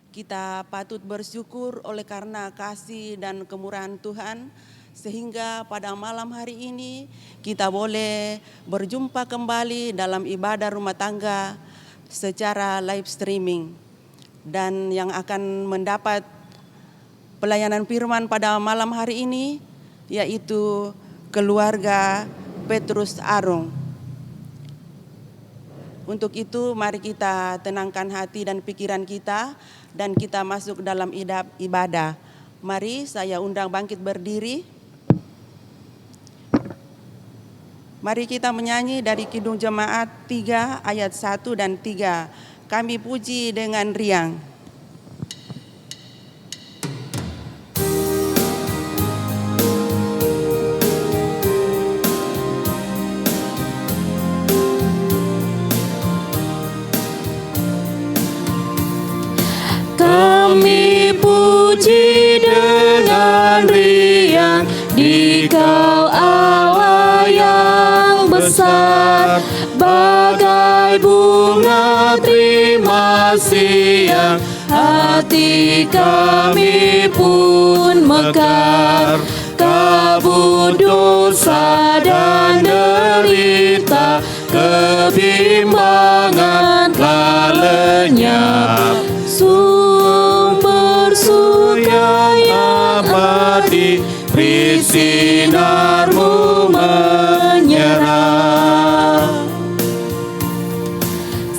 Kita patut bersyukur oleh karena kasih dan kemurahan Tuhan, sehingga pada malam hari ini kita boleh berjumpa kembali dalam ibadah rumah tangga secara live streaming. Dan yang akan mendapat pelayanan firman pada malam hari ini yaitu keluarga Petrus Arung. Untuk itu mari kita tenangkan hati dan pikiran kita dan kita masuk dalam ibadah. Mari saya undang bangkit berdiri. Mari kita menyanyi dari Kidung Jemaat 3 ayat 1 dan 3. Kami puji dengan riang. Kami puji dengan riang Dikau Allah yang besar, bagai bunga terima kasih yang hati kami pun mekar. Kabut dosa dan derita, kebimbangan telah lenyap. Sumber sukaya abadi, beri sinarmu menyerah.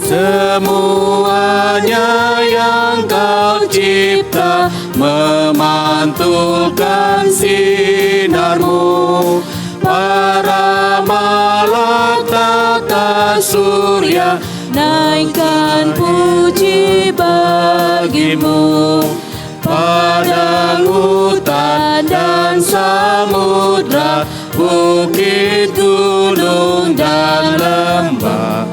Semuanya yang kau cipta memantulkan sinarmu. Para malaikat surya naikkan puji bagimu. Padang, hutan dan samudra, bukit, gunung dan lembah,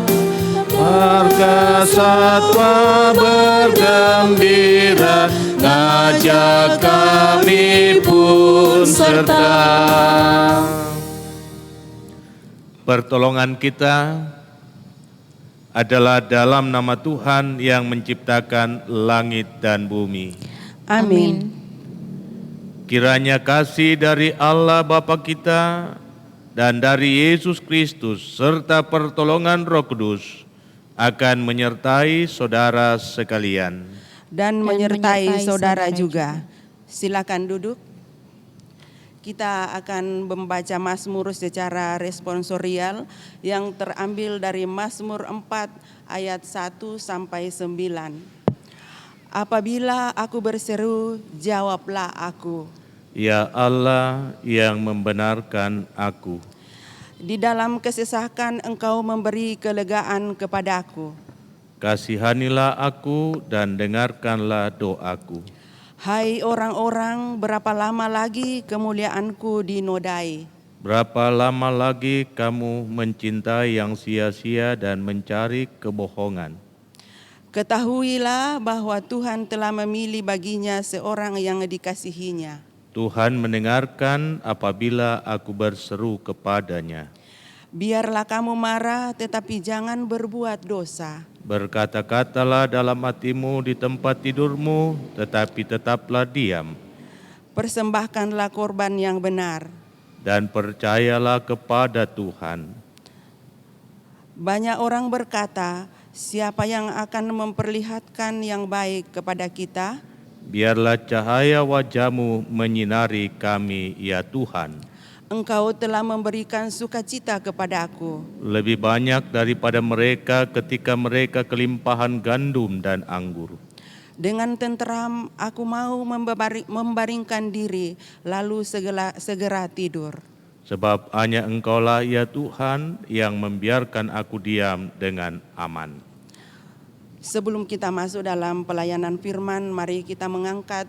marga satwa bergembira, ngajak kami pun serta. Pertolongan kita adalah dalam nama Tuhan yang menciptakan langit dan bumi. Amin. Kiranya kasih dari Allah Bapa kita dan dari Yesus Kristus serta pertolongan Roh Kudus akan menyertai saudara sekalian. Dan menyertai saudara juga. Silakan duduk. Kita akan membaca Mazmur secara responsorial yang terambil dari Mazmur 4 ayat 1 sampai 9. Apabila aku berseru, jawablah aku. Ya Allah yang membenarkan aku. Di dalam kesesakan Engkau memberi kelegaan kepadaku. Kasihanilah aku dan dengarkanlah doaku. Hai orang-orang, berapa lama lagi kemuliaanku dinodai? Berapa lama lagi kamu mencintai yang sia-sia dan mencari kebohongan? Ketahuilah bahwa Tuhan telah memilih baginya seorang yang dikasihinya. Tuhan mendengarkan apabila aku berseru kepadanya. Biarlah kamu marah, tetapi jangan berbuat dosa. Berkata-katalah dalam hatimu di tempat tidurmu, tetapi tetaplah diam. Persembahkanlah korban yang benar. Dan percayalah kepada Tuhan. Banyak orang berkata, siapa yang akan memperlihatkan yang baik kepada kita? Biarlah cahaya wajah-Mu menyinari kami, ya Tuhan. Engkau telah memberikan sukacita kepadaku. Lebih banyak daripada mereka ketika mereka kelimpahan gandum dan anggur. Dengan tenteram aku mau membaringkan diri, lalu segera tidur. Sebab hanya Engkaulah, ya Tuhan, yang membiarkan aku diam dengan aman. Sebelum kita masuk dalam pelayanan firman, mari kita mengangkat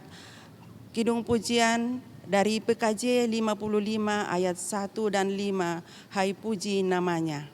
kidung pujian dari PKJ 55 ayat 1 dan 5, Hai puji namanya.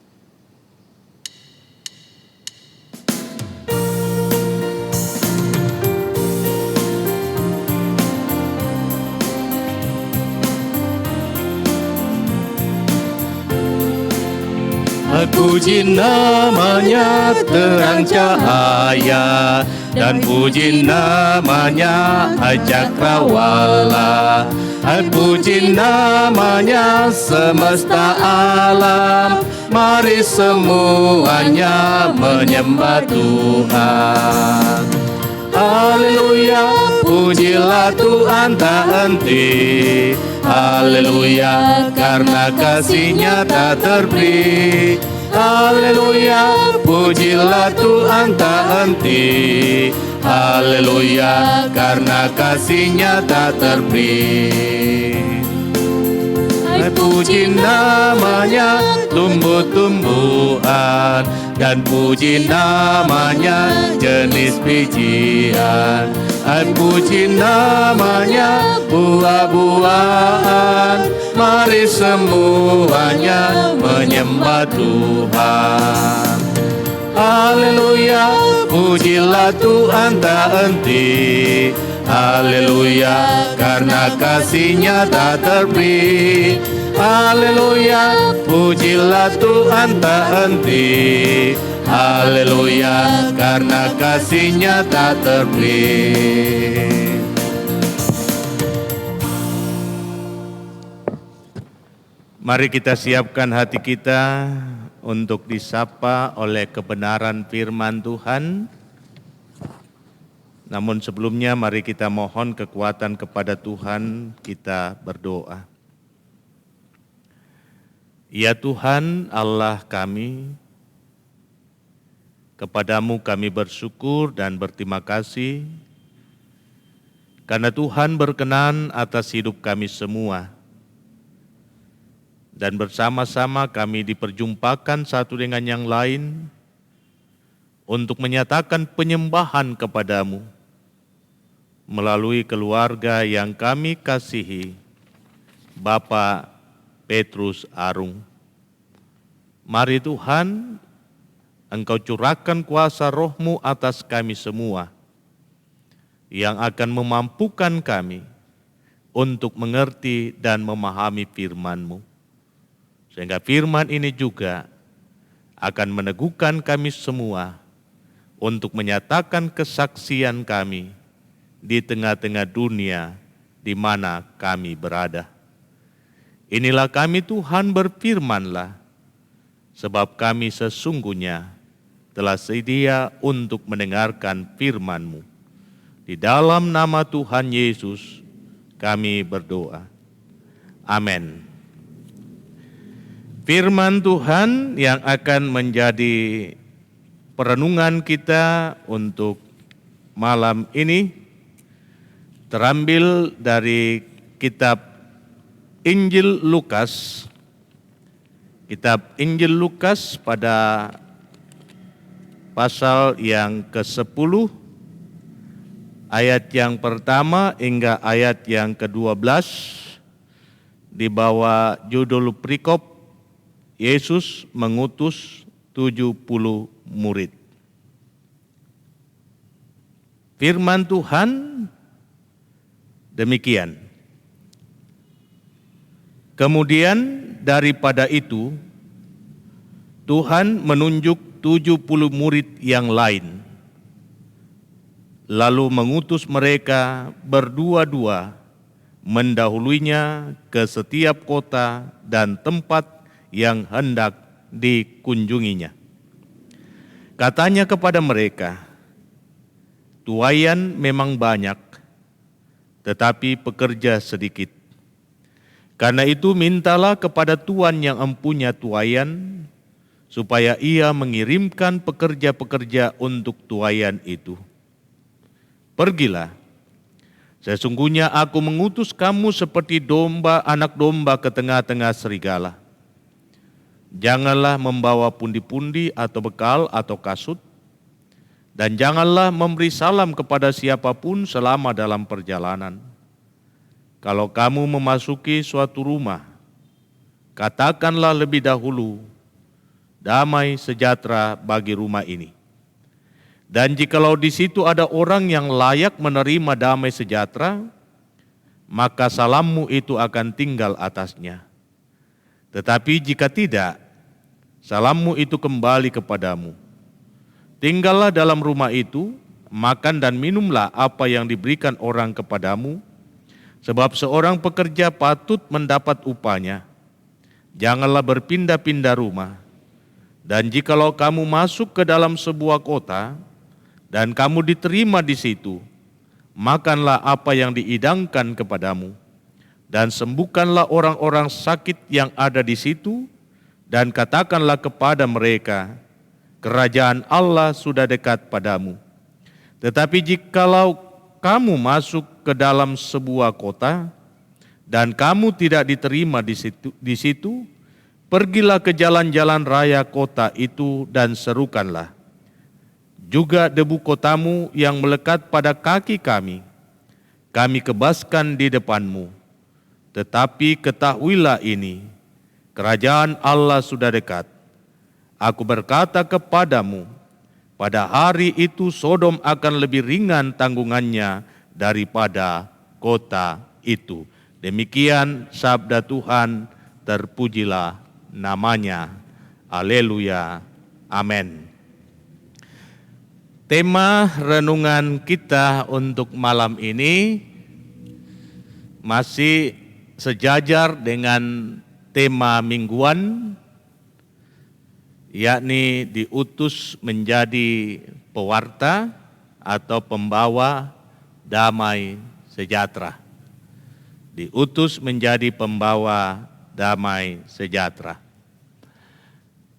Puji namanya terang cahaya, dan puji namanya Cakrawala. Puji namanya semesta alam, mari semuanya menyembah Tuhan. Haleluya, pujilah Tuhan tak henti. Haleluya, karena kasih-Nya tak terberi. Haleluya, pujilah Tuhan tak henti. Haleluya, karena kasih-Nya tak terberi. Puji namanya tumbuh-tumbuhan, dan puji namanya jenis bijian. Puji namanya buah-buahan, mari semuanya menyembah Tuhan. Haleluya, pujilah Tuhan tak henti. Haleluya, karena kasih-Nya tak terberi. Haleluya, pujilah Tuhan tak henti. Haleluya, karena kasih-Nya tak terberi. Mari kita siapkan hati kita untuk disapa oleh kebenaran firman Tuhan. Namun sebelumnya mari kita mohon kekuatan kepada Tuhan, kita berdoa. Ya Tuhan Allah kami, kepadamu kami bersyukur dan berterima kasih karena Tuhan berkenan atas hidup kami semua. Dan bersama-sama kami diperjumpakan satu dengan yang lain untuk menyatakan penyembahan kepadamu melalui keluarga yang kami kasihi, Bapak Petrus Arung. Mari Tuhan, Engkau curahkan kuasa Roh-Mu atas kami semua, yang akan memampukan kami untuk mengerti dan memahami firman-Mu. Sehingga firman ini juga akan meneguhkan kami semua untuk menyatakan kesaksian kami di tengah-tengah dunia di mana kami berada. Inilah kami Tuhan, berfirmanlah, sebab kami sesungguhnya telah sedia untuk mendengarkan firman-Mu. Di dalam nama Tuhan Yesus kami berdoa. Amin. Firman Tuhan yang akan menjadi perenungan kita untuk malam ini terambil dari kitab Injil Lukas. Kitab Injil Lukas pada pasal yang ke-10, ayat yang pertama hingga ayat yang ke-12, di bawah judul perikop Yesus mengutus 70 murid. Firman Tuhan demikian. Kemudian daripada itu, Tuhan menunjuk 70 murid yang lain, lalu mengutus mereka berdua-dua mendahuluinya ke setiap kota dan tempat yang hendak dikunjunginya. Katanya kepada mereka, tuaian memang banyak, tetapi pekerja sedikit. Karena itu mintalah kepada Tuhan yang empunya tuaian, supaya ia mengirimkan pekerja-pekerja untuk tuaian itu. Pergilah, sesungguhnya aku mengutus kamu seperti anak domba ke tengah-tengah serigala. Janganlah membawa pundi-pundi atau bekal atau kasut, dan janganlah memberi salam kepada siapapun selama dalam perjalanan. Kalau kamu memasuki suatu rumah, katakanlah lebih dahulu, damai sejahtera bagi rumah ini. Dan jikalau di situ ada orang yang layak menerima damai sejahtera, maka salammu itu akan tinggal atasnya. Tetapi jika tidak, salammu itu kembali kepadamu. Tinggallah dalam rumah itu, makan dan minumlah apa yang diberikan orang kepadamu, sebab seorang pekerja patut mendapat upahnya. Janganlah berpindah-pindah rumah. Dan jikalau kamu masuk ke dalam sebuah kota, dan kamu diterima di situ, makanlah apa yang dihidangkan kepadamu, dan sembuhkanlah orang-orang sakit yang ada di situ, dan katakanlah kepada mereka, kerajaan Allah sudah dekat padamu. Tetapi jikalau kamu masuk ke dalam sebuah kota, dan kamu tidak diterima di situ, pergilah ke jalan-jalan raya kota itu dan serukanlah, juga debu kotamu yang melekat pada kaki kami kebaskan di depanmu. Tetapi ketahuilah ini, kerajaan Allah sudah dekat. Aku berkata kepadamu, pada hari itu Sodom akan lebih ringan tanggungannya daripada kota itu. Demikian sabda Tuhan, terpujilah namanya. Haleluya. Amin. Tema renungan kita untuk malam ini masih sejajar dengan tema mingguan, yakni diutus menjadi pewarta atau pembawa damai sejahtera. Diutus menjadi pembawa damai sejahtera.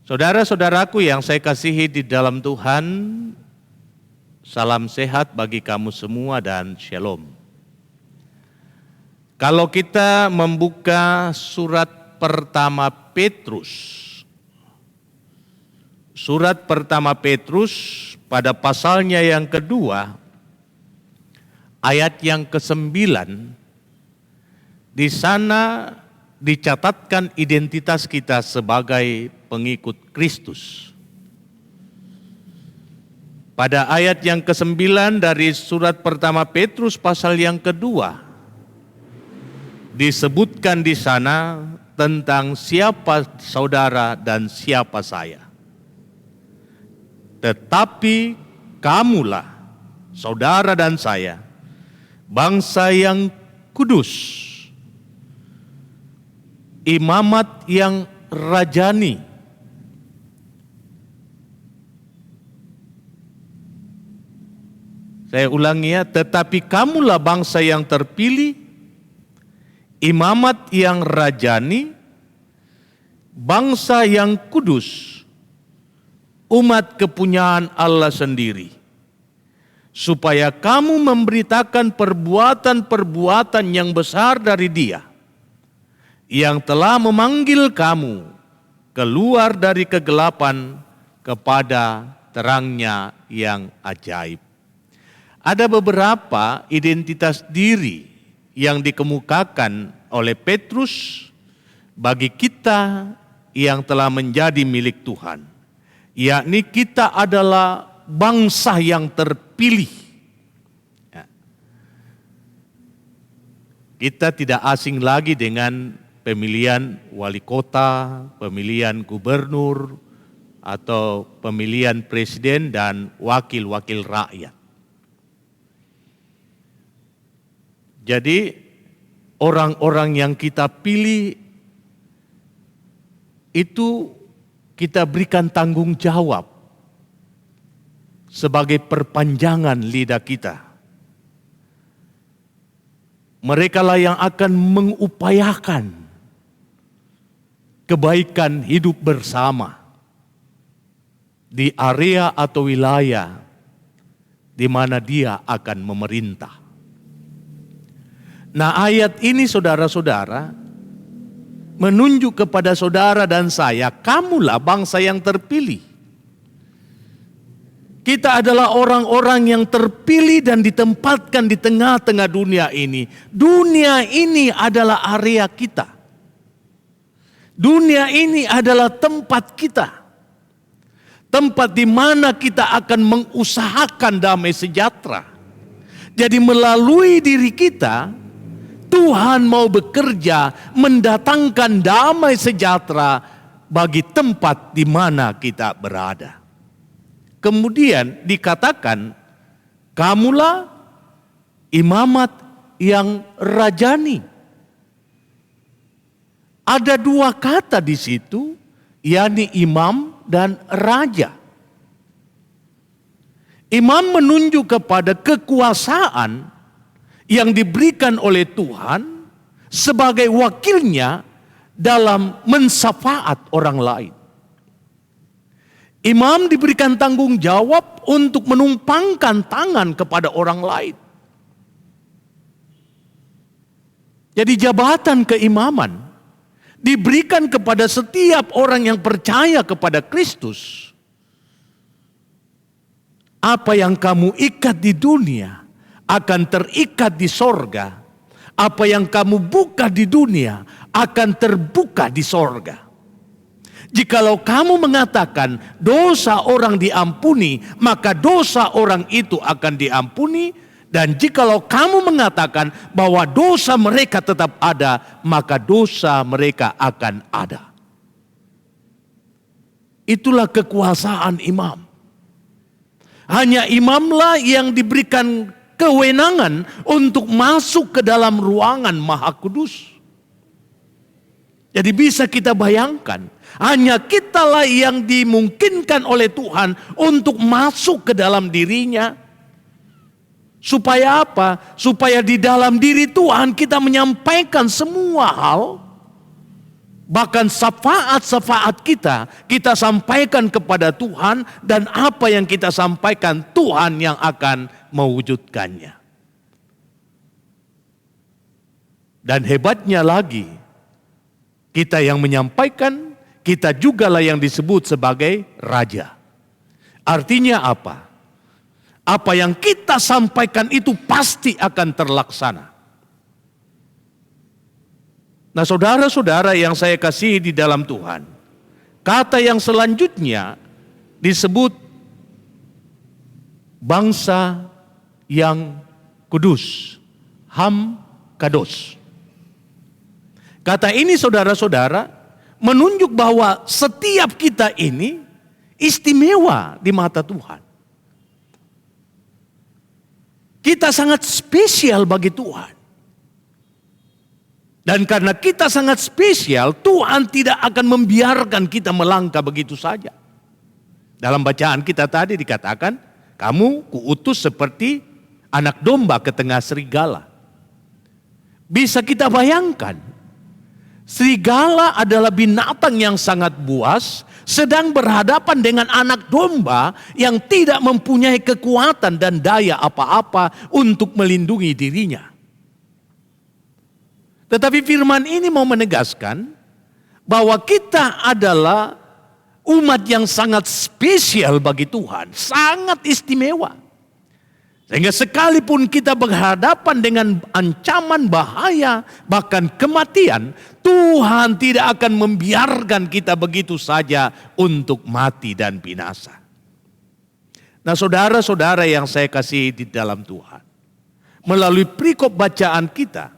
Saudara-saudaraku yang saya kasihi di dalam Tuhan, salam sehat bagi kamu semua dan shalom. Kalau kita membuka surat pertama Petrus pada pasalnya yang kedua, ayat yang ke-9, di sana dicatatkan identitas kita sebagai pengikut Kristus. Pada ayat yang ke-9 dari surat pertama Petrus pasal yang kedua, disebutkan di sana tentang siapa saudara dan siapa saya. Tetapi kamulah, saudara dan saya, bangsa yang kudus, imamat yang rajani, saya ulangi ya, tetapi kamulah bangsa yang terpilih, imamat yang rajani, bangsa yang kudus, umat kepunyaan Allah sendiri, supaya kamu memberitakan perbuatan-perbuatan yang besar dari Dia, yang telah memanggil kamu keluar dari kegelapan kepada terangnya yang ajaib. Ada beberapa identitas diri yang dikemukakan oleh Petrus bagi kita yang telah menjadi milik Tuhan, yakni kita adalah bangsa yang terpilih. Kita tidak asing lagi dengan pemilihan wali kota, pemilihan gubernur, atau pemilihan presiden dan wakil-wakil rakyat. Jadi orang-orang yang kita pilih itu kita berikan tanggung jawab sebagai perpanjangan lidah kita. Merekalah yang akan mengupayakan kebaikan hidup bersama di area atau wilayah di mana Dia akan memerintah. Nah, ayat ini saudara-saudara menunjuk kepada saudara dan saya, kamulah bangsa yang terpilih. Kita adalah orang-orang yang terpilih dan ditempatkan di tengah-tengah dunia ini. Dunia ini adalah area kita. Dunia ini adalah tempat kita. Tempat di mana kita akan mengusahakan damai sejahtera. Jadi melalui diri kita, Tuhan mau bekerja mendatangkan damai sejahtera bagi tempat di mana kita berada. Kemudian dikatakan Kamulah imamat yang rajani. Ada dua kata di situ, yakni imam dan raja. Imam menunjuk kepada kekuasaan yang diberikan oleh Tuhan sebagai wakilnya dalam mensyafaat orang lain. Imam diberikan tanggung jawab untuk menumpangkan tangan kepada orang lain. Jadi jabatan keimaman diberikan kepada setiap orang yang percaya kepada Kristus. Apa yang kamu ikat di dunia akan terikat di sorga. Apa yang kamu buka di dunia akan terbuka di sorga. Jikalau kamu mengatakan dosa orang diampuni, maka dosa orang itu akan diampuni. Dan jikalau kamu mengatakan bahwa dosa mereka tetap ada, maka dosa mereka akan ada. Itulah kekuasaan imam. Hanya imamlah yang diberikan kewenangan untuk masuk ke dalam ruangan Maha Kudus. Jadi bisa kita bayangkan, hanya kitalah yang dimungkinkan oleh Tuhan untuk masuk ke dalam dirinya. Supaya apa? Supaya di dalam diri Tuhan kita menyampaikan semua hal. Bahkan syafaat-syafaat kita sampaikan kepada Tuhan. Dan apa yang kita sampaikan Tuhan yang akan mewujudkannya. Dan hebatnya lagi, kita yang menyampaikan, kita jugalah yang disebut sebagai raja. Artinya apa? Apa yang kita sampaikan itu pasti akan terlaksana. Nah, saudara-saudara yang saya kasihi di dalam Tuhan, kata yang selanjutnya disebut bangsa yang kudus, Ham Kados. Kata ini saudara-saudara menunjuk bahwa setiap kita ini istimewa di mata Tuhan. Kita sangat spesial bagi Tuhan. Dan karena kita sangat spesial, Tuhan tidak akan membiarkan kita melangkah begitu saja. Dalam bacaan kita tadi dikatakan, kamu kuutus seperti anak domba ke tengah serigala. Bisa kita bayangkan, serigala adalah binatang yang sangat buas, sedang berhadapan dengan anak domba yang tidak mempunyai kekuatan dan daya apa-apa untuk melindungi dirinya. Tetapi firman ini mau menegaskan bahwa kita adalah umat yang sangat spesial bagi Tuhan, sangat istimewa. Sehingga sekalipun kita berhadapan dengan ancaman bahaya, bahkan kematian, Tuhan tidak akan membiarkan kita begitu saja untuk mati dan binasa. Nah, saudara-saudara yang saya kasihi di dalam Tuhan, melalui perikop bacaan kita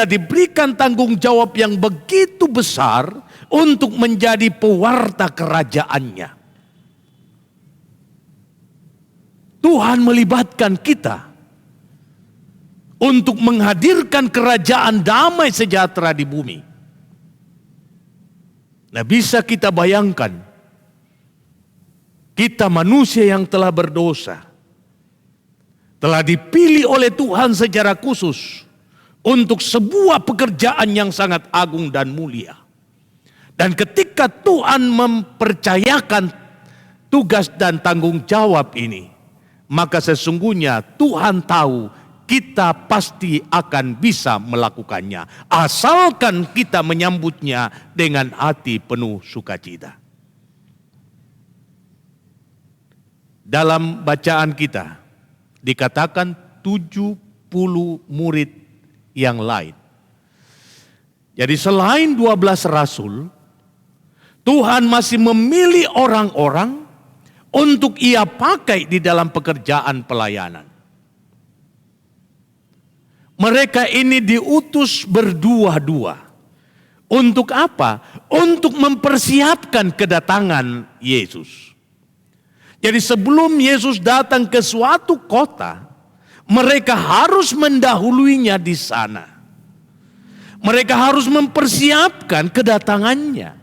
diberikan tanggung jawab yang begitu besar untuk menjadi pewarta kerajaannya. Tuhan melibatkan kita untuk menghadirkan kerajaan damai sejahtera di bumi. Nah, bisa kita bayangkan, kita manusia yang telah berdosa, telah dipilih oleh Tuhan secara khusus untuk sebuah pekerjaan yang sangat agung dan mulia. Dan ketika Tuhan mempercayakan tugas dan tanggung jawab ini, maka sesungguhnya Tuhan tahu kita pasti akan bisa melakukannya. Asalkan kita menyambutnya dengan hati penuh sukacita. Dalam bacaan kita dikatakan 70 murid yang lain. Jadi selain 12 rasul, Tuhan masih memilih orang-orang untuk ia pakai di dalam pekerjaan pelayanan. Mereka ini diutus berdua-dua. Untuk apa? Untuk mempersiapkan kedatangan Yesus. Jadi sebelum Yesus datang ke suatu kota, mereka harus mendahuluinya di sana. Mereka harus mempersiapkan kedatangannya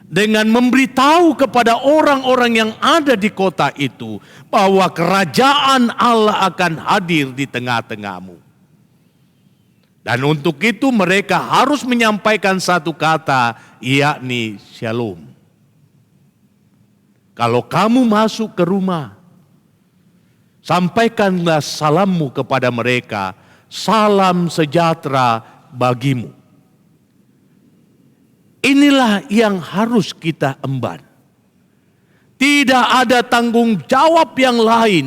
dengan memberitahu kepada orang-orang yang ada di kota itu bahwa kerajaan Allah akan hadir di tengah-tengahmu. Dan untuk itu mereka harus menyampaikan satu kata, yakni shalom. Kalau kamu masuk ke rumah, sampaikanlah salammu kepada mereka, salam sejahtera bagimu. Inilah yang harus kita emban. Tidak ada tanggung jawab yang lain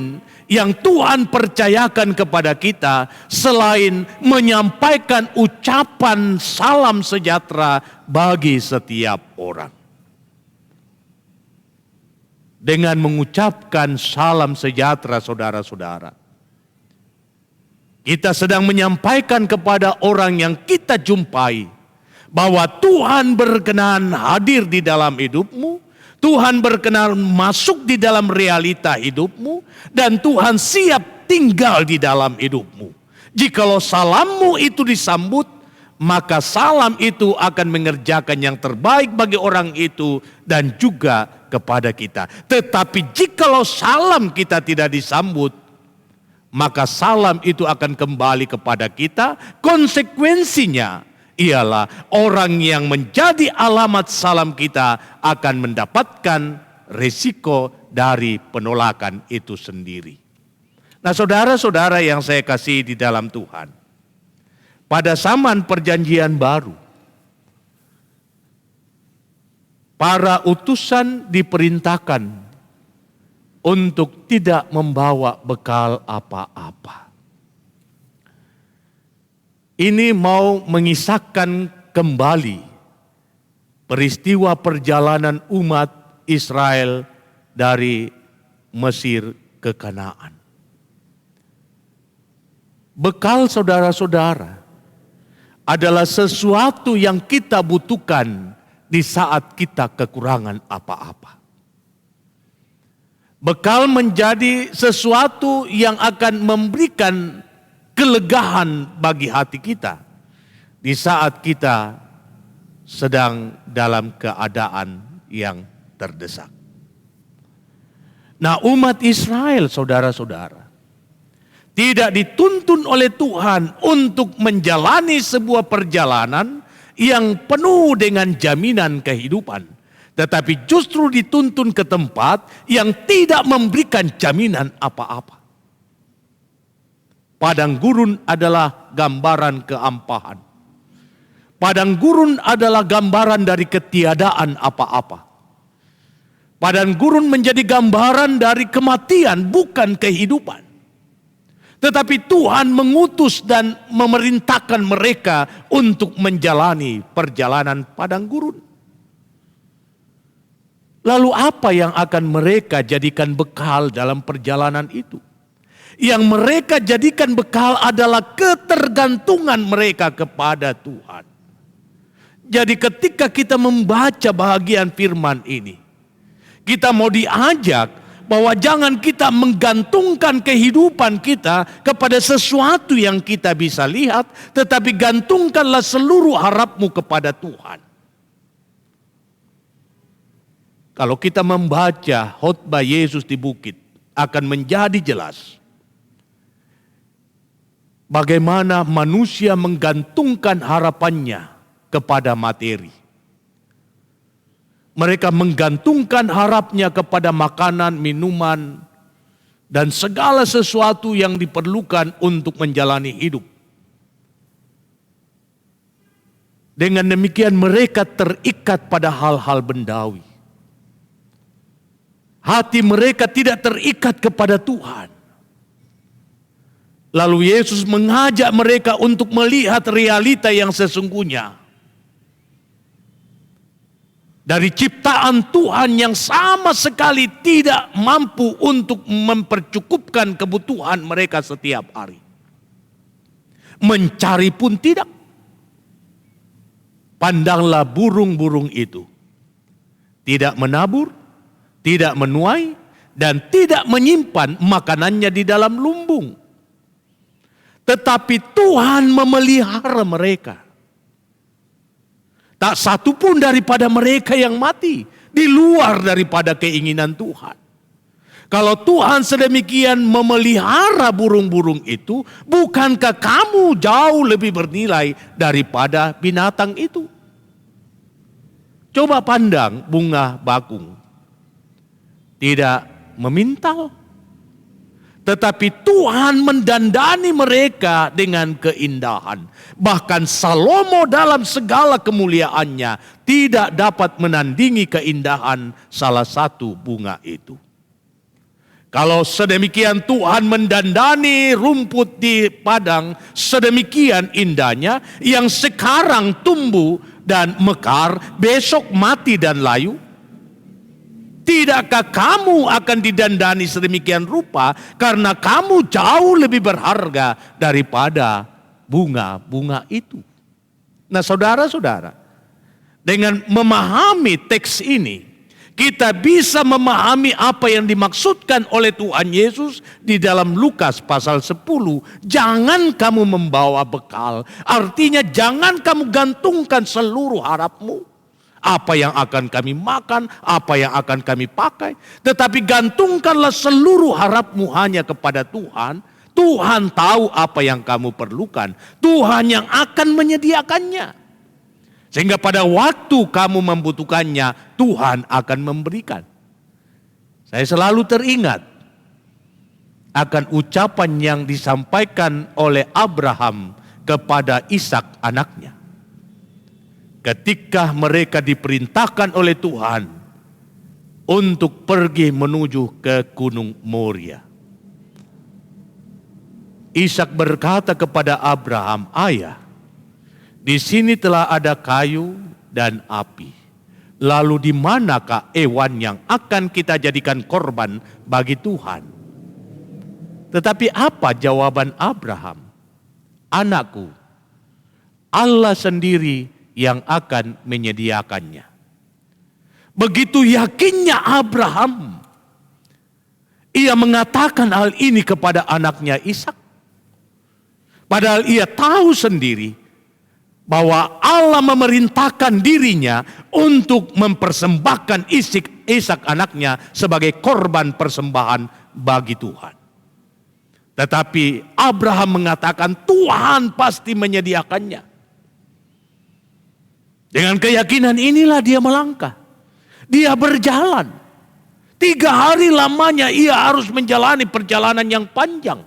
yang Tuhan percayakan kepada kita selain menyampaikan ucapan salam sejahtera bagi setiap orang. Dengan mengucapkan salam sejahtera, saudara-saudara, kita sedang menyampaikan kepada orang yang kita jumpai bahwa Tuhan berkenan hadir di dalam hidupmu, Tuhan berkenan masuk di dalam realita hidupmu, dan Tuhan siap tinggal di dalam hidupmu. Jikalau salammu itu disambut, maka salam itu akan mengerjakan yang terbaik bagi orang itu dan juga kepada kita. Tetapi jikalau salam kita tidak disambut, maka salam itu akan kembali kepada kita. Konsekuensinya ialah orang yang menjadi alamat salam kita akan mendapatkan resiko dari penolakan itu sendiri. Nah, saudara-saudara yang saya kasih di dalam Tuhan, pada zaman perjanjian baru, para utusan diperintahkan untuk tidak membawa bekal apa-apa. Ini mau mengisahkan kembali peristiwa perjalanan umat Israel dari Mesir ke Kanaan. Bekal, saudara-saudara, adalah sesuatu yang kita butuhkan di saat kita kekurangan apa-apa. Bekal menjadi sesuatu yang akan memberikan kelegaan bagi hati kita di saat kita sedang dalam keadaan yang terdesak. Nah, umat Israel, saudara-saudara, tidak dituntun oleh Tuhan untuk menjalani sebuah perjalanan yang penuh dengan jaminan kehidupan, tetapi justru dituntun ke tempat yang tidak memberikan jaminan apa-apa. Padang gurun adalah gambaran keampahan. Padang gurun adalah gambaran dari ketiadaan apa-apa. Padang gurun menjadi gambaran dari kematian, bukan kehidupan. Tetapi Tuhan mengutus dan memerintahkan mereka untuk menjalani perjalanan padang gurun. Lalu apa yang akan mereka jadikan bekal dalam perjalanan itu? Yang mereka jadikan bekal adalah ketergantungan mereka kepada Tuhan. Jadi ketika kita membaca bahagian firman ini, kita mau diajak bahwa jangan kita menggantungkan kehidupan kita kepada sesuatu yang kita bisa lihat, tetapi gantungkanlah seluruh harapmu kepada Tuhan. Kalau kita membaca khotbah Yesus di bukit, akan menjadi jelas bagaimana manusia menggantungkan harapannya kepada materi. Mereka menggantungkan harapnya kepada makanan, minuman, dan segala sesuatu yang diperlukan untuk menjalani hidup. Dengan demikian mereka terikat pada hal-hal bendawi. Hati mereka tidak terikat kepada Tuhan. Lalu Yesus mengajak mereka untuk melihat realita yang sesungguhnya. Dari ciptaan Tuhan yang sama sekali tidak mampu untuk mempercukupkan kebutuhan mereka setiap hari. Mencari pun tidak. Pandanglah burung-burung itu. Tidak menabur, tidak menuai, dan tidak menyimpan makanannya di dalam lumbung. Tetapi Tuhan memelihara mereka. Tak satu pun daripada mereka yang mati di luar daripada keinginan Tuhan. Kalau Tuhan sedemikian memelihara burung-burung itu, bukankah kamu jauh lebih bernilai daripada binatang itu? Coba pandang bunga bakung. Tidak memintal. Tetapi Tuhan mendandani mereka dengan keindahan. Bahkan Salomo dalam segala kemuliaannya tidak dapat menandingi keindahan salah satu bunga itu. Kalau sedemikian Tuhan mendandani rumput di padang sedemikian indahnya yang sekarang tumbuh dan mekar, besok mati dan layu. Tidakkah kamu akan didandani sedemikian rupa karena kamu jauh lebih berharga daripada bunga-bunga itu? Nah saudara-saudara, dengan memahami teks ini, kita bisa memahami apa yang dimaksudkan oleh Tuhan Yesus di dalam Lukas pasal 10. Jangan kamu membawa bekal. Artinya jangan kamu gantungkan seluruh harapmu. Apa yang akan kami makan, apa yang akan kami pakai. Tetapi gantungkanlah seluruh harapmu hanya kepada Tuhan. Tuhan tahu apa yang kamu perlukan. Tuhan yang akan menyediakannya. Sehingga pada waktu kamu membutuhkannya, Tuhan akan memberikan. Saya selalu teringat akan ucapan yang disampaikan oleh Abraham kepada Ishak anaknya. Ketika mereka diperintahkan oleh Tuhan untuk pergi menuju ke Gunung Moria. Ishak berkata kepada Abraham, "Ayah, di sini telah ada kayu dan api. Lalu di manakah hewan yang akan kita jadikan korban bagi Tuhan?" Tetapi apa jawaban Abraham? "Anakku, Allah sendiri yang akan menyediakannya." Begitu yakinnya Abraham. Ia mengatakan hal ini kepada anaknya Ishak. Padahal ia tahu sendiri bahwa Allah memerintahkan dirinya untuk mempersembahkan Ishak anaknya sebagai korban persembahan bagi Tuhan. Tetapi Abraham mengatakan Tuhan pasti menyediakannya. Dengan keyakinan inilah dia melangkah. Dia berjalan. 3 hari lamanya ia harus menjalani perjalanan yang panjang.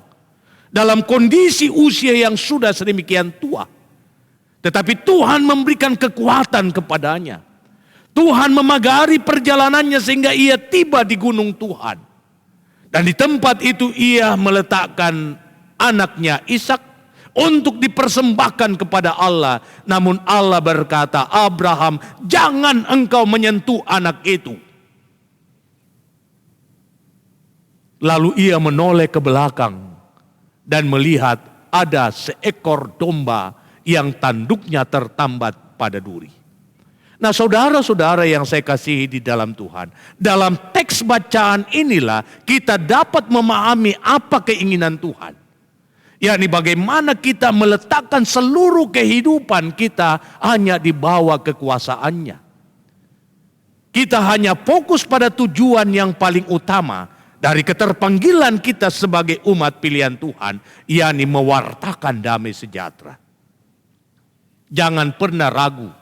Dalam kondisi usia yang sudah sedemikian tua. Tetapi Tuhan memberikan kekuatan kepadanya. Tuhan memagari perjalanannya sehingga ia tiba di gunung Tuhan. Dan di tempat itu ia meletakkan anaknya Ishak untuk dipersembahkan kepada Allah. Namun Allah berkata, "Abraham, jangan engkau menyentuh anak itu." Lalu ia menoleh ke belakang dan melihat ada seekor domba yang tanduknya tertambat pada duri. Nah saudara-saudara yang saya kasihi di dalam Tuhan, dalam teks bacaan inilah kita dapat memahami apa keinginan Tuhan. Yakni bagaimana kita meletakkan seluruh kehidupan kita hanya di bawah kekuasaannya. Kita hanya fokus pada tujuan yang paling utama dari keterpanggilan kita sebagai umat pilihan Tuhan, yakni mewartakan damai sejahtera. Jangan pernah ragu,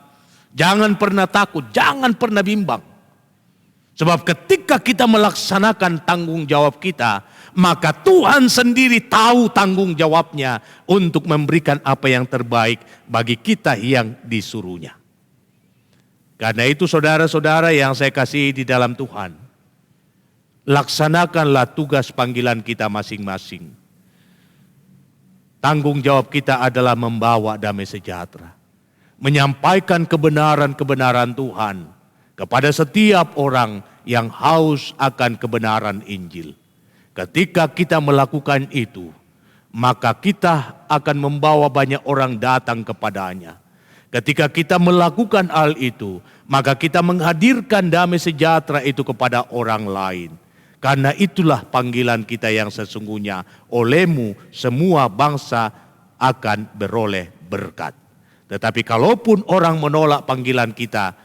jangan pernah takut, jangan pernah bimbang. Sebab ketika kita melaksanakan tanggung jawab kita, maka Tuhan sendiri tahu tanggung jawabnya untuk memberikan apa yang terbaik bagi kita yang disuruhnya. Karena itu saudara-saudara yang saya kasihi di dalam Tuhan, laksanakanlah tugas panggilan kita masing-masing. Tanggung jawab kita adalah membawa damai sejahtera. Menyampaikan kebenaran-kebenaran Tuhan kepada setiap orang yang haus akan kebenaran Injil. Ketika kita melakukan itu, maka kita akan membawa banyak orang datang kepadanya. Ketika kita melakukan hal itu, maka kita menghadirkan damai sejahtera itu kepada orang lain. Karena itulah panggilan kita yang sesungguhnya. Olehmu semua bangsa akan beroleh berkat. Tetapi kalaupun orang menolak panggilan kita,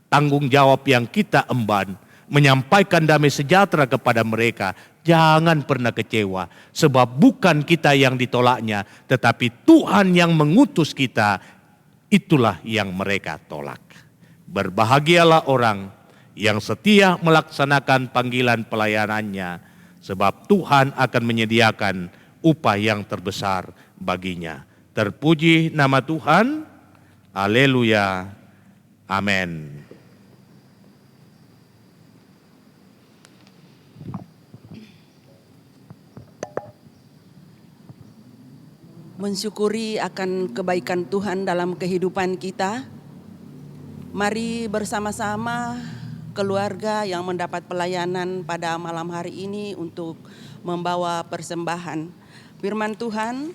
tanggung jawab yang kita emban, menyampaikan damai sejahtera kepada mereka, jangan pernah kecewa. Sebab bukan kita yang ditolaknya, tetapi Tuhan yang mengutus kita, itulah yang mereka tolak. Berbahagialah orang yang setia melaksanakan panggilan pelayanannya, sebab Tuhan akan menyediakan upah yang terbesar baginya. Terpuji nama Tuhan, haleluya, amin. Mensyukuri akan kebaikan Tuhan dalam kehidupan kita, mari bersama-sama keluarga yang mendapat pelayanan pada malam hari ini untuk membawa persembahan. Firman Tuhan,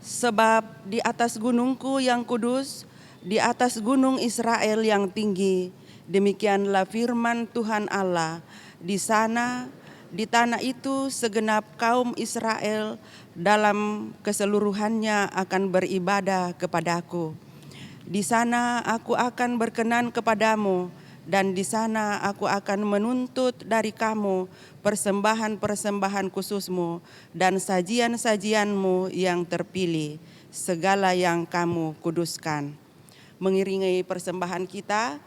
sebab di atas gunungku yang kudus, di atas gunung Israel yang tinggi, demikianlah firman Tuhan Allah, di sana, di tanah itu segenap kaum Israel dalam keseluruhannya akan beribadah kepadaku. Di sana aku akan berkenan kepadamu, dan di sana aku akan menuntut dari kamu persembahan-persembahan khususmu dan sajian-sajianmu yang terpilih, segala yang kamu kuduskan. Mengiringi persembahan kita,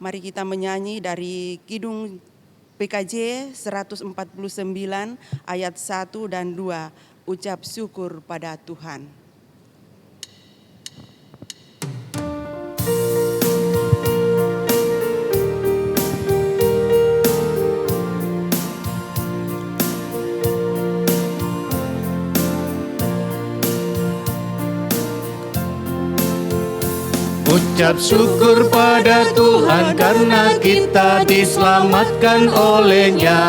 mari kita menyanyi dari Kidung PKJ 149 ayat 1 dan 2, ucap syukur pada Tuhan. Ucap syukur pada Tuhan karena kita diselamatkan oleh-Nya.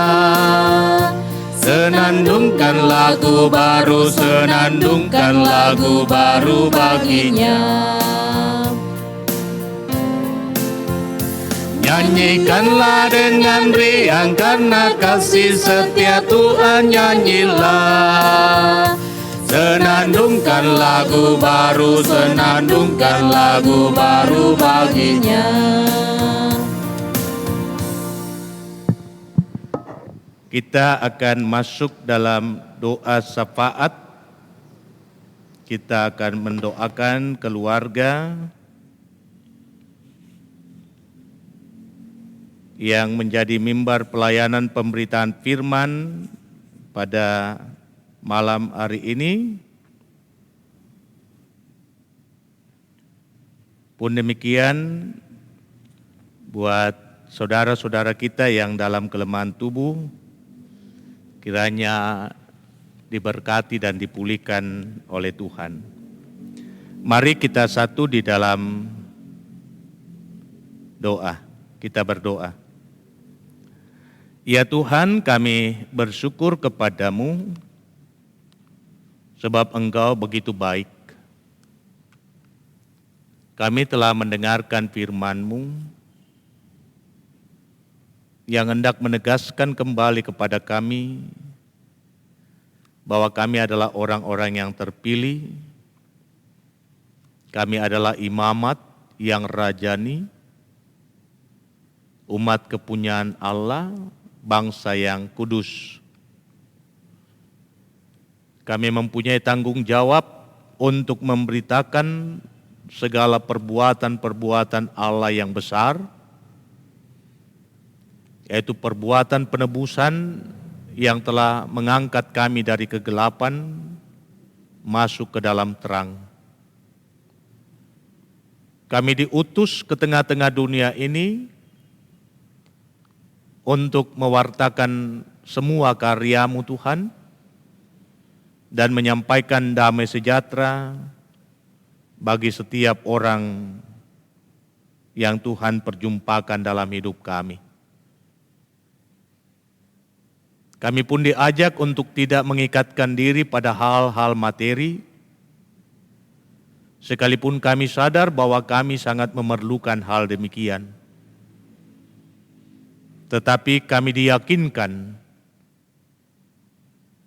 Senandungkan lagu baru, senandungkan lagu baru baginya. Nyanyikanlah dengan riang karena kasih setia Tuhan, nyanyilah. Senandungkan lagu baru, senandungkan lagu baru baginya. Kita akan masuk dalam doa syafaat. Kita akan mendoakan keluarga yang menjadi mimbar pelayanan pemberitaan firman pada malam hari ini. Pun demikian buat saudara-saudara kita yang dalam kelemahan tubuh, kiranya diberkati dan dipulihkan oleh Tuhan. Mari kita satu di dalam doa. Kita berdoa. Ya Tuhan, kami bersyukur kepadamu sebab Engkau begitu baik. Kami telah mendengarkan firman-Mu yang hendak menegaskan kembali kepada kami bahwa kami adalah orang-orang yang terpilih, kami adalah imamat yang rajani, umat kepunyaan Allah, bangsa yang kudus. Kami mempunyai tanggung jawab untuk memberitakan segala perbuatan-perbuatan Allah yang besar, yaitu perbuatan penebusan yang telah mengangkat kami dari kegelapan masuk ke dalam terang. Kami diutus ke tengah-tengah dunia ini untuk mewartakan semua karya-Mu Tuhan, dan menyampaikan damai sejahtera bagi setiap orang yang Tuhan perjumpakan dalam hidup kami. Kami pun diajak untuk tidak mengikatkan diri pada hal-hal materi, sekalipun kami sadar bahwa kami sangat memerlukan hal demikian. Tetapi kami diyakinkan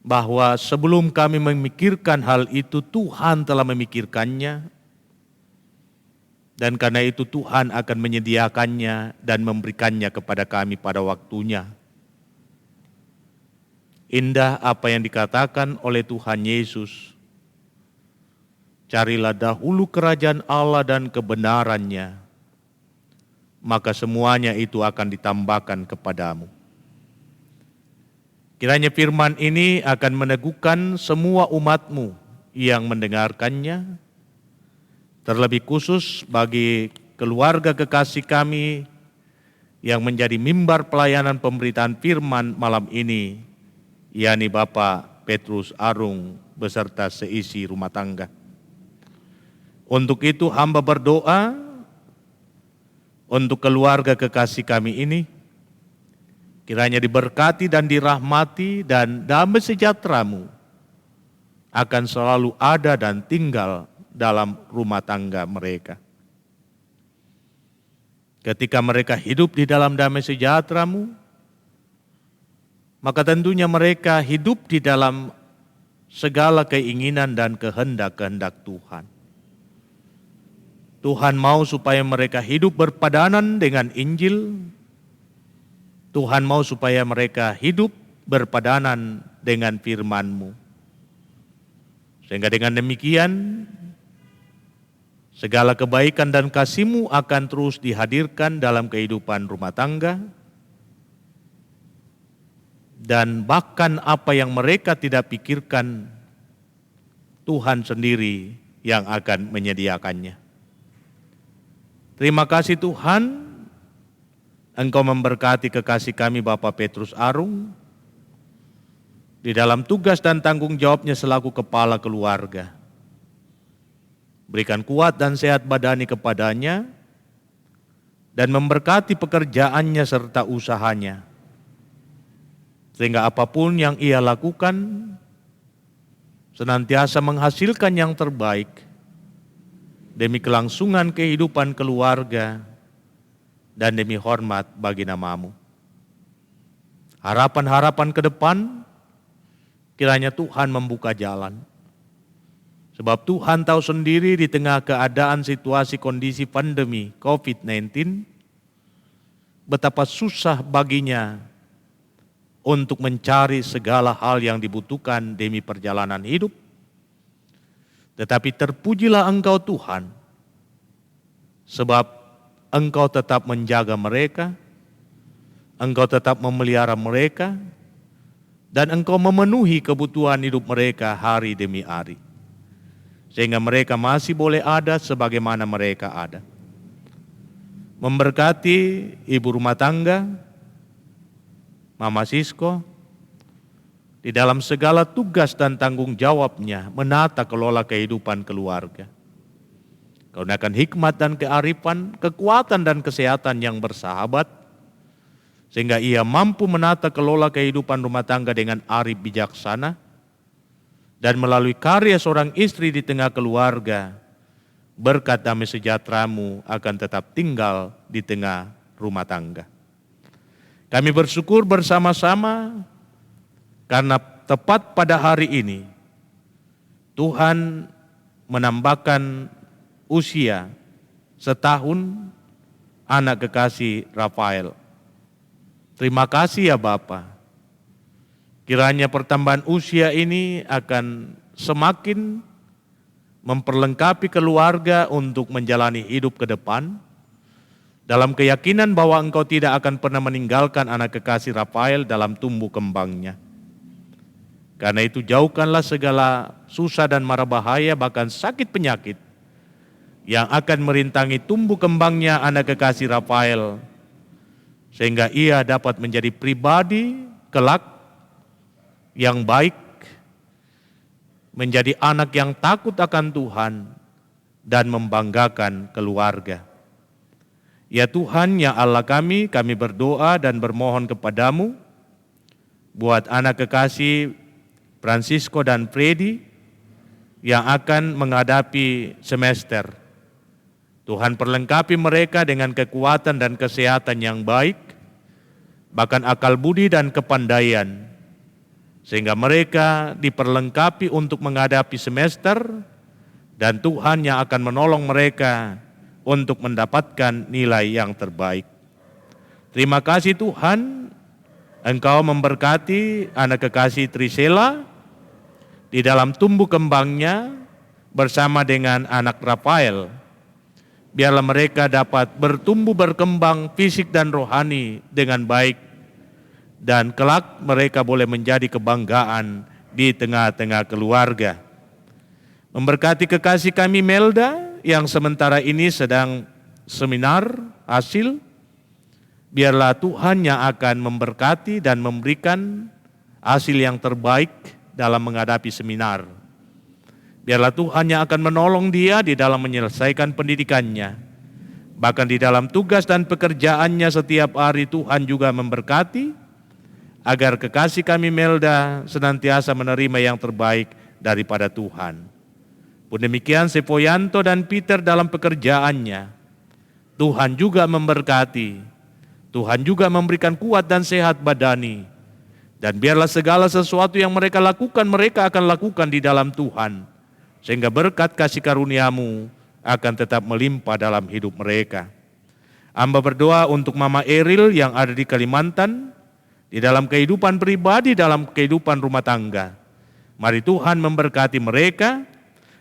bahwa sebelum kami memikirkan hal itu, Tuhan telah memikirkannya, dan karena itu Tuhan akan menyediakannya dan memberikannya kepada kami pada waktunya. Indah apa yang dikatakan oleh Tuhan Yesus, carilah dahulu kerajaan Allah dan kebenarannya, maka semuanya itu akan ditambahkan kepadamu. Kiranya firman ini akan meneguhkan semua umat-Mu yang mendengarkannya, terlebih khusus bagi keluarga kekasih kami yang menjadi mimbar pelayanan pemberitaan firman malam ini, yakni Bapak Petrus Arung beserta seisi rumah tangga. Untuk itu hamba berdoa untuk keluarga kekasih kami ini, kiranya diberkati dan dirahmati, dan damai sejahtera-Mu akan selalu ada dan tinggal dalam rumah tangga mereka. Ketika mereka hidup di dalam damai sejahtera-Mu, maka tentunya mereka hidup di dalam segala keinginan dan kehendak-kehendak Tuhan. Tuhan mau supaya mereka hidup berpadanan dengan Injil. Tuhan mau supaya mereka hidup berpadanan dengan firman-Mu. Sehingga dengan demikian, segala kebaikan dan kasih-Mu akan terus dihadirkan dalam kehidupan rumah tangga, dan bahkan apa yang mereka tidak pikirkan, Tuhan sendiri yang akan menyediakannya. Terima kasih Tuhan, Engkau memberkati kekasih kami Bapak Petrus Arung di dalam tugas dan tanggung jawabnya selaku kepala keluarga. Berikan kuat dan sehat badani kepadanya, dan memberkati pekerjaannya serta usahanya, sehingga apapun yang ia lakukan senantiasa menghasilkan yang terbaik demi kelangsungan kehidupan keluarga dan demi hormat bagi nama-Mu. Harapan-harapan ke depan, kiranya Tuhan membuka jalan. Sebab Tuhan tahu sendiri di tengah keadaan situasi kondisi pandemi COVID-19, betapa susah baginya untuk mencari segala hal yang dibutuhkan demi perjalanan hidup. Tetapi terpujilah Engkau Tuhan, sebab Engkau tetap menjaga mereka, Engkau tetap memelihara mereka, dan Engkau memenuhi kebutuhan hidup mereka hari demi hari. Sehingga mereka masih boleh ada sebagaimana mereka ada. Memberkati ibu rumah tangga, Mama Sisko, di dalam segala tugas dan tanggung jawabnya menata kelola kehidupan keluarga. Karuniakan hikmat dan kearifan, kekuatan dan kesehatan yang bersahabat, sehingga ia mampu menata kelola kehidupan rumah tangga dengan arif bijaksana, dan melalui karya seorang istri di tengah keluarga, berkat damai sejahtera-Mu akan tetap tinggal di tengah rumah tangga. Kami bersyukur bersama-sama karena tepat pada hari ini Tuhan menambahkan usia setahun anak kekasih Rafael. Terima kasih ya Bapa. Kiranya pertambahan usia ini akan semakin memperlengkapi keluarga untuk menjalani hidup ke depan, dalam keyakinan bahwa Engkau tidak akan pernah meninggalkan anak kekasih Rafael dalam tumbuh kembangnya. Karena itu jauhkanlah segala susah dan mara bahaya, bahkan sakit penyakit yang akan merintangi tumbuh kembangnya anak kekasih Rafael, sehingga ia dapat menjadi pribadi kelak yang baik, menjadi anak yang takut akan Tuhan dan membanggakan keluarga. Ya Tuhan, ya Allah kami berdoa dan bermohon kepadamu buat anak kekasih Francisco dan Freddy yang akan menghadapi semester. Tuhan perlengkapi mereka dengan kekuatan dan kesehatan yang baik, bahkan akal budi dan kepandaian, sehingga mereka diperlengkapi untuk menghadapi semester, dan Tuhan yang akan menolong mereka untuk mendapatkan nilai yang terbaik. Terima kasih Tuhan, Engkau memberkati anak kekasih Trisela di dalam tumbuh kembangnya bersama dengan anak Rafael. Biarlah mereka dapat bertumbuh berkembang fisik dan rohani dengan baik, dan kelak mereka boleh menjadi kebanggaan di tengah-tengah keluarga. Memberkati kekasih kami Melda yang sementara ini sedang seminar hasil, biarlah Tuhan yang akan memberkati dan memberikan hasil yang terbaik dalam menghadapi seminar. Biarlah Tuhan yang akan menolong dia di dalam menyelesaikan pendidikannya. Bahkan di dalam tugas dan pekerjaannya setiap hari Tuhan juga memberkati, agar kekasih kami Melda senantiasa menerima yang terbaik daripada Tuhan. Pun demikian Sepoyanto dan Peter dalam pekerjaannya, Tuhan juga memberkati, Tuhan juga memberikan kuat dan sehat badani, dan biarlah segala sesuatu yang mereka lakukan, mereka akan lakukan di dalam Tuhan, sehingga berkat kasih karunia-Mu akan tetap melimpah dalam hidup mereka. Hamba berdoa untuk Mama Eril yang ada di Kalimantan, di dalam kehidupan pribadi, dalam kehidupan rumah tangga. Mari Tuhan memberkati mereka,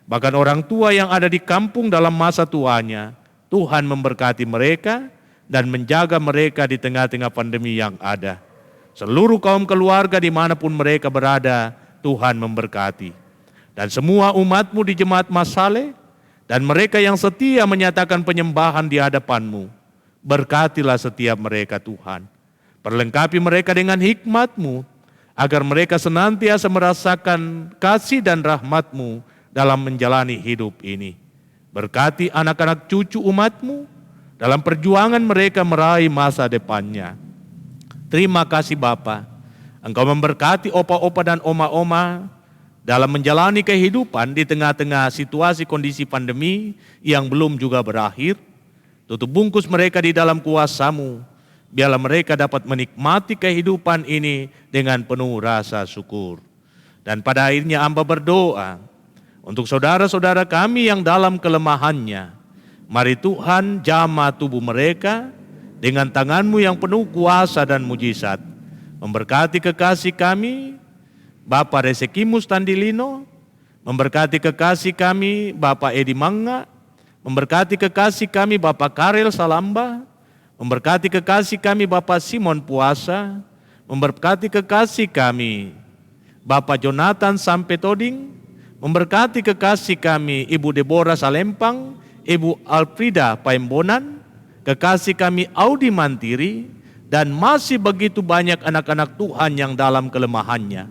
bahkan orang tua yang ada di kampung dalam masa tuanya, Tuhan memberkati mereka dan menjaga mereka di tengah-tengah pandemi yang ada. Seluruh kaum keluarga dimanapun mereka berada, Tuhan memberkati. Dan semua umat-Mu di Jemaat Masale, dan mereka yang setia menyatakan penyembahan di hadapan-Mu, berkatilah setiap mereka Tuhan. Perlengkapi mereka dengan hikmat-Mu, agar mereka senantiasa merasakan kasih dan rahmat-Mu dalam menjalani hidup ini. Berkati anak-anak cucu umat-Mu dalam perjuangan mereka meraih masa depannya. Terima kasih Bapa, Engkau memberkati opa-opa dan oma-oma dalam menjalani kehidupan di tengah-tengah situasi kondisi pandemi yang belum juga berakhir. Tutup bungkus mereka di dalam kuasa-Mu, biarlah mereka dapat menikmati kehidupan ini dengan penuh rasa syukur. Dan pada akhirnya hamba berdoa untuk saudara-saudara kami yang dalam kelemahannya, mari Tuhan jamah tubuh mereka dengan tangan-Mu yang penuh kuasa dan mujizat. Memberkati kekasih kami, Bapak Resekimus Tandilino, memberkati kekasih kami, Bapak Edi Mangga, memberkati kekasih kami, Bapak Karel Salamba, memberkati kekasih kami, Bapak Simon Puasa, memberkati kekasih kami, Bapak Jonathan Sampetoding, memberkati kekasih kami Ibu Deborah Salempang, Ibu Alfrida Paembonan, kekasih kami Audi Mantiri, dan masih begitu banyak anak-anak Tuhan yang dalam kelemahannya.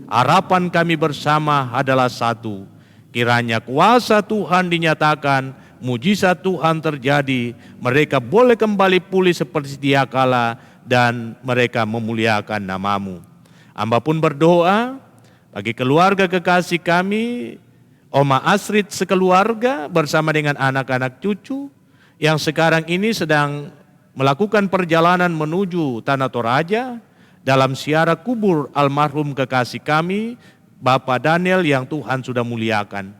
Harapan kami bersama adalah satu, kiranya kuasa Tuhan dinyatakan, mujizat Tuhan terjadi, mereka boleh kembali pulih seperti sedia kala, dan mereka memuliakan nama-Mu. Hamba pun berdoa bagi keluarga kekasih kami, Oma Asrid sekeluarga bersama dengan anak-anak cucu yang sekarang ini sedang melakukan perjalanan menuju Tanah Toraja dalam ziarah kubur almarhum kekasih kami, Bapak Daniel yang Tuhan sudah muliakan.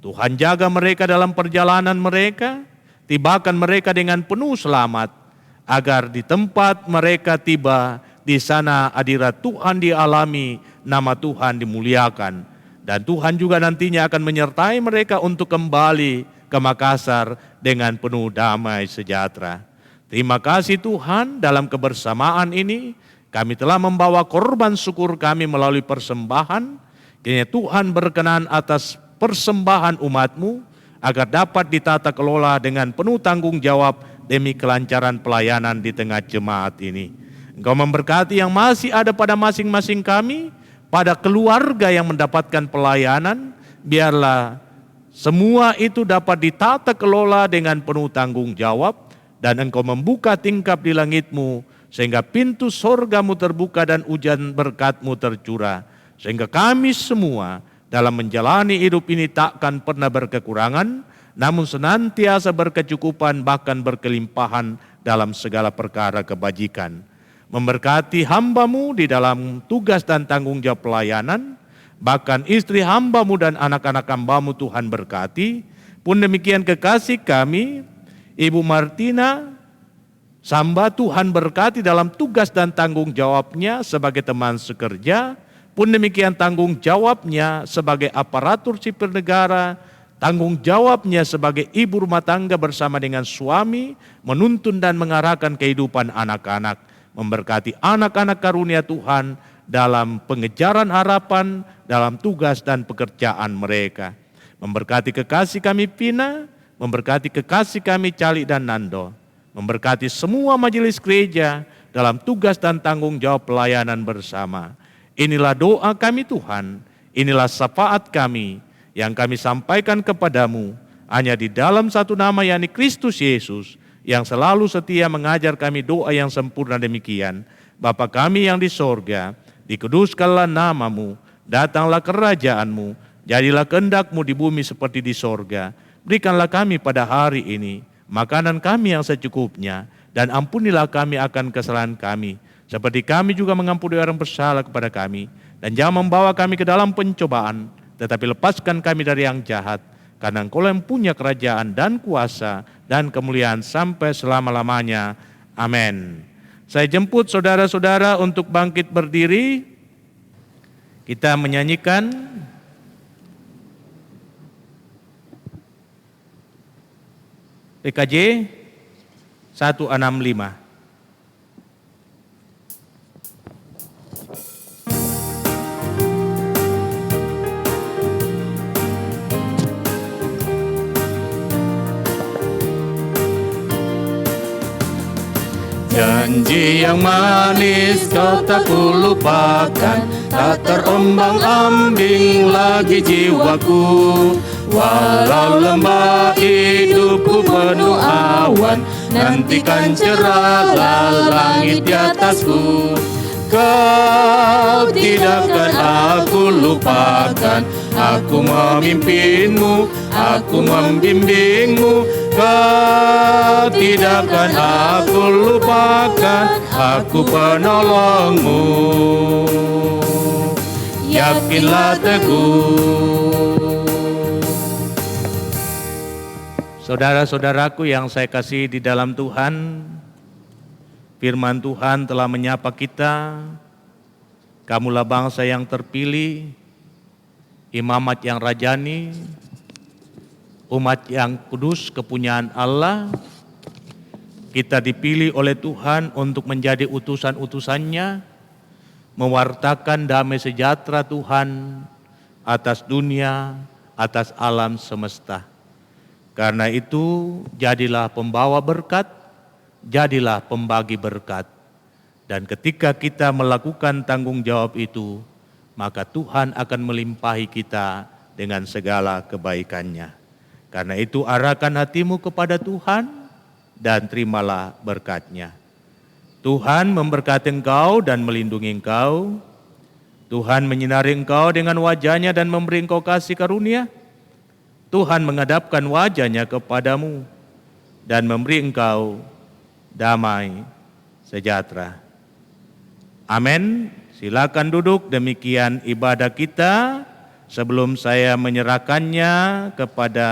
Tuhan jaga mereka dalam perjalanan mereka, tibakan mereka dengan penuh selamat, agar di tempat mereka tiba, di sana hadirat Tuhan dialami, nama Tuhan dimuliakan. Dan Tuhan juga nantinya akan menyertai mereka untuk kembali ke Makassar dengan penuh damai sejahtera. Terima kasih Tuhan, dalam kebersamaan ini kami telah membawa korban syukur kami melalui persembahan. Kiranya Tuhan berkenan atas persembahan umat-Mu, agar dapat ditata kelola dengan penuh tanggung jawab demi kelancaran pelayanan di tengah jemaat ini. Engkau memberkati yang masih ada pada masing-masing kami, pada keluarga yang mendapatkan pelayanan, biarlah semua itu dapat ditata kelola dengan penuh tanggung jawab, dan Engkau membuka tingkap di langit-Mu, sehingga pintu sorga-Mu terbuka dan hujan berkat-Mu tercurah, sehingga kami semua dalam menjalani hidup ini takkan pernah berkekurangan, namun senantiasa berkecukupan bahkan berkelimpahan dalam segala perkara kebajikan. memberkati hamba-Mu di dalam tugas dan tanggung jawab pelayanan, bahkan istri hamba-Mu dan anak-anak hamba-Mu Tuhan berkati. Pun demikian kekasih kami, Ibu Martina, Samba Tuhan berkati dalam tugas dan tanggung jawabnya sebagai teman sekerja, pun demikian tanggung jawabnya sebagai aparatur sipil negara, tanggung jawabnya sebagai ibu rumah tangga bersama dengan suami, menuntun dan mengarahkan kehidupan anak-anak, memberkati anak-anak karunia Tuhan dalam pengejaran harapan, dalam tugas dan pekerjaan mereka. Memberkati kekasih kami Pina, memberkati kekasih kami Cali dan Nando, memberkati semua majelis gereja dalam tugas dan tanggung jawab pelayanan bersama. Inilah doa kami Tuhan, inilah syafaat kami yang kami sampaikan kepadamu hanya di dalam satu nama, yakni Kristus Yesus, yang selalu setia mengajar kami doa yang sempurna demikian. Bapa kami yang di sorga, dikuduskanlah namamu, datanglah kerajaanmu, jadilah kehendak-Mu di bumi seperti di sorga. Berikanlah kami pada hari ini makanan kami yang secukupnya, dan ampunilah kami akan kesalahan kami, seperti kami juga mengampuni orang bersalah kepada kami. Dan jangan membawa kami ke dalam pencobaan, tetapi lepaskan kami dari yang jahat, karena Engkau yang punya kerajaan dan kuasa dan kemuliaan sampai selama-lamanya. Amin. Saya jemput saudara-saudara untuk bangkit berdiri. Kita menyanyikan PKJ 165. Janji yang manis kau tak kulupakan, tak terombang-ambing lagi jiwaku. Walau lembah hidupku penuh awan, nantikan cerahlah langit di atasku. Kau tidak akan aku lupakan, aku memimpinmu, aku membimbingmu. Kau tidak akan aku lupakan, aku penolongmu. Yakinlah teguh. Saudara-saudaraku yang saya kasih di dalam Tuhan, firman Tuhan telah menyapa kita. Kamulah bangsa yang terpilih, imamat yang rajani, umat yang kudus kepunyaan Allah. Kita dipilih oleh Tuhan untuk menjadi utusan-utusannya, mewartakan damai sejahtera Tuhan atas dunia, atas alam semesta. Karena itu, jadilah pembawa berkat, jadilah pembagi berkat. Dan ketika kita melakukan tanggung jawab itu, maka Tuhan akan melimpahi kita dengan segala kebaikannya. Karena itu, arahkan hatimu kepada Tuhan dan terimalah berkat-Nya. Tuhan memberkati engkau dan melindungi engkau. Tuhan menyinari engkau dengan wajah-Nya dan memberi engkau kasih karunia. Tuhan menghadapkan wajah-Nya kepadamu dan memberi engkau damai sejahtera. Amin. Silakan duduk. Demikian ibadah kita. Sebelum saya menyerahkannya kepada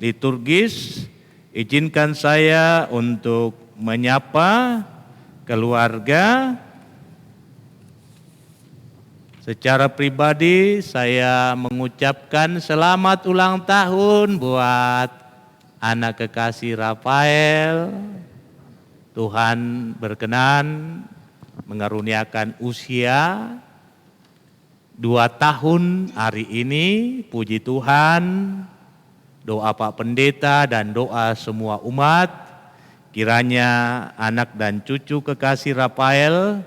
liturgis, izinkan saya untuk menyapa keluarga. Secara pribadi saya mengucapkan selamat ulang tahun buat anak kekasih Rafael. Tuhan berkenan mengaruniakan usia 2 tahun hari ini. Puji Tuhan, doa Pak Pendeta dan doa semua umat, kiranya anak dan cucu kekasih Rafael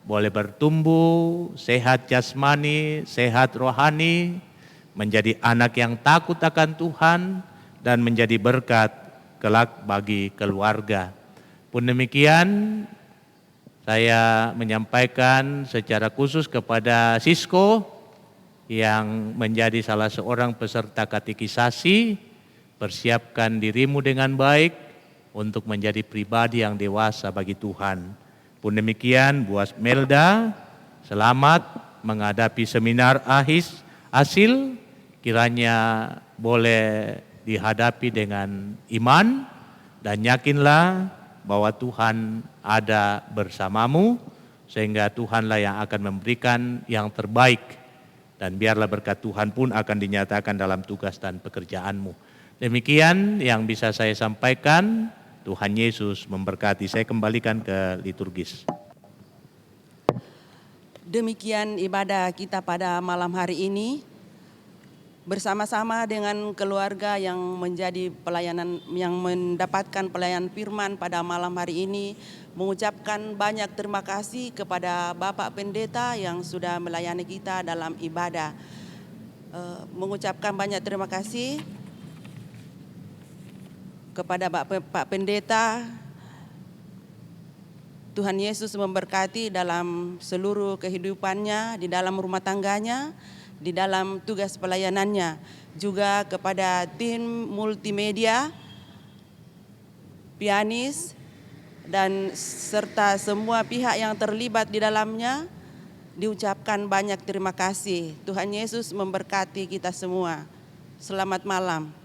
boleh bertumbuh, sehat jasmani, sehat rohani, menjadi anak yang takut akan Tuhan, dan menjadi berkat kelak bagi keluarga. Pun demikian, saya menyampaikan secara khusus kepada Sisko yang menjadi salah seorang peserta katekisasi, persiapkan dirimu dengan baik untuk menjadi pribadi yang dewasa bagi Tuhan. Pun demikian buat Melda, selamat menghadapi seminar asil, kiranya boleh dihadapi dengan iman dan yakinlah bahwa Tuhan ada bersamamu, sehingga Tuhanlah yang akan memberikan yang terbaik, dan biarlah berkat Tuhan pun akan dinyatakan dalam tugas dan pekerjaanmu. Demikian yang bisa saya sampaikan. Tuhan Yesus memberkati. Saya kembalikan ke liturgis. Demikian ibadah kita pada malam hari ini. Bersama-sama dengan keluarga yang menjadi pelayanan, yang mendapatkan pelayanan firman pada malam hari ini, mengucapkan banyak terima kasih kepada Bapak Pendeta yang sudah melayani kita dalam ibadah. Mengucapkan banyak terima kasih kepada Pak Pendeta. Tuhan Yesus memberkati dalam seluruh kehidupannya, di dalam rumah tangganya, di dalam tugas pelayanannya. Juga kepada tim multimedia, pianis, dan serta semua pihak yang terlibat di dalamnya, diucapkan banyak terima kasih. Tuhan Yesus memberkati kita semua. Selamat malam.